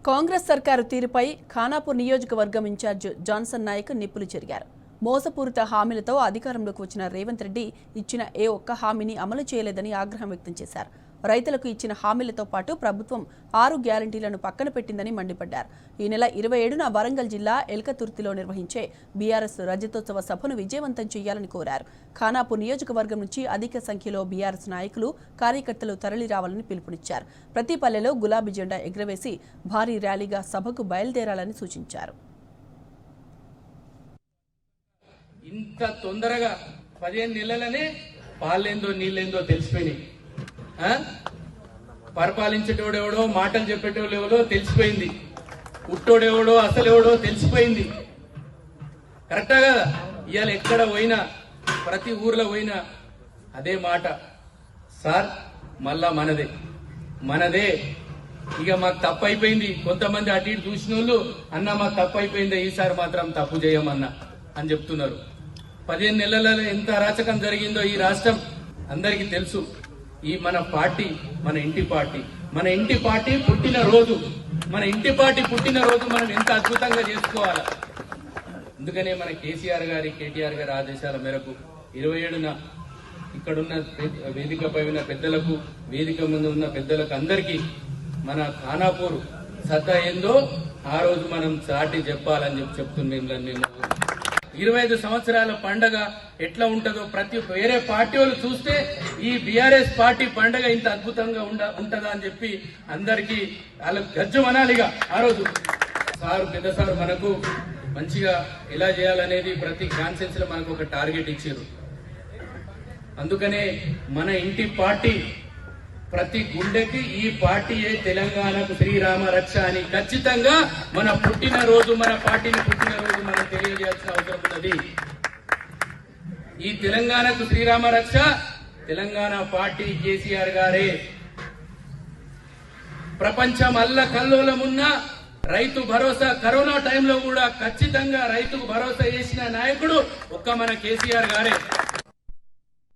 కాంగ్రెస్ సర్కారు తీరుపై ఖానాపూర్ నియోజకవర్గం ఇన్ఛార్జ్ జాన్సన్ నాయక్ నిప్పులు చెరిగారు. మోసపూరిత హామీలతో అధికారంలోకి వచ్చిన రేవంత్ రెడ్డి ఇచ్చిన ఏ ఒక్క హామీని అమలు చేయలేదని ఆగ్రహం వ్యక్తం చేశారు. రైతులకు ఇచ్చిన హామీలతో పాటు ప్రభుత్వం 6 గ్యారంటీలను పక్కన పెట్టిందని మండిపడ్డారు. ఈ నెల 27న వరంగల్ జిల్లా ఎల్కతుర్తిలో నిర్వహించే బీఆర్ఎస్ రజతోత్సవ సభను విజయవంతం చేయాలని కోరారు. ఖానాపూర్ నియోజకవర్గం నుంచి అధిక సంఖ్యలో బీఆర్ఎస్ నాయకులు, కార్యకర్తలు తరలిరావాలని పిలుపునిచ్చారు. ప్రతి పల్లెలో గులాబీ జెండా ఎగురవేసి భారీ ర్యాలీగా సభకు బయలుదేరాలని సూచించారు. ఇంత తొందరగా 15 నెలలనే పాలేందో నీళ్ళేందో తెలిసిపోయినాయి. పరిపాలించేటోడెవడో, మాటలు చెప్పేటోడెవడో తెలిసిపోయింది. పుట్టోడెవడో అసలెవడో తెలిసిపోయింది. కరెక్టా కదా? ఇవాళ ఎక్కడ పోయినా, ప్రతి ఊర్లో పోయినా అదే మాట, సార్ మళ్ళా మనదే ఇక మాకు తప్పు అయిపోయింది. కొంతమంది అటు ఇటు చూసిన వాళ్ళు, అన్న మాకు తప్పు అయిపోయింది, ఈసారి మాత్రం తప్పు చేయమన్నా అని చెప్తున్నారు. 15 నెలలలో ఎంత అరాచకం జరిగిందో ఈ రాష్ట్రం అందరికీ తెలుసు. ఈ మన పార్టీ మన ఇంటి పార్టీ పుట్టినరోజు మనం ఎంత అద్భుతంగా చేసుకోవాలా. అందుకనే మన కేసీఆర్ గారి, కేటీఆర్ గారి ఆదేశాల మేరకు 27న ఇక్కడున్న వేదికపై ఉన్న పెద్దలకు, వేదిక ముందు ఉన్న పెద్దలకు అందరికీ మన ఖానాపూర్ సత్తా ఏందో ఆ రోజు మనం చాటి చెప్పాలని చెప్తున్నాం. మేము 25 సంవత్సరాల పండగ ఎట్లా ఉంటుందో ప్రతి వేరే పార్టీ వాళ్ళు చూస్తే ఈ బీఆర్ఎస్ పార్టీ పండగ ఇంత అద్భుతంగా ఉంటుందా అని చెప్పి అందరికీ వాళ్ళకు గజ్జు అనాలిగా. ఆ రోజు పెద్ద సార్ మనకు మంచిగా ఎలా చేయాలనేది ప్రతి కాన్సెన్స్ లో మనకు ఒక టార్గెట్ ఇచ్చారు. అందుకనే మన ఇంటి పార్టీ ప్రతి గుండెకి ఈ పార్టీయే తెలంగాణకు శ్రీరామ రక్ష అని ఖచ్చితంగా మన పుట్టినరోజు, మన పార్టీని పుట్టినరోజు మనం తెలియజేయాల్సిన అవసరం ఉన్నది. ఈ తెలంగాణకు శ్రీరామ రక్ష తెలంగాణ పార్టీ కేసీఆర్ గారే. ప్రపంచం అల్లకల్లోలమున్న రైతు భరోసా కరోనా టైంలో కూడా ఖచ్చితంగా రైతుకు భరోసా చేసిన నాయకుడు ఒక్క మన కేసీఆర్ గారే.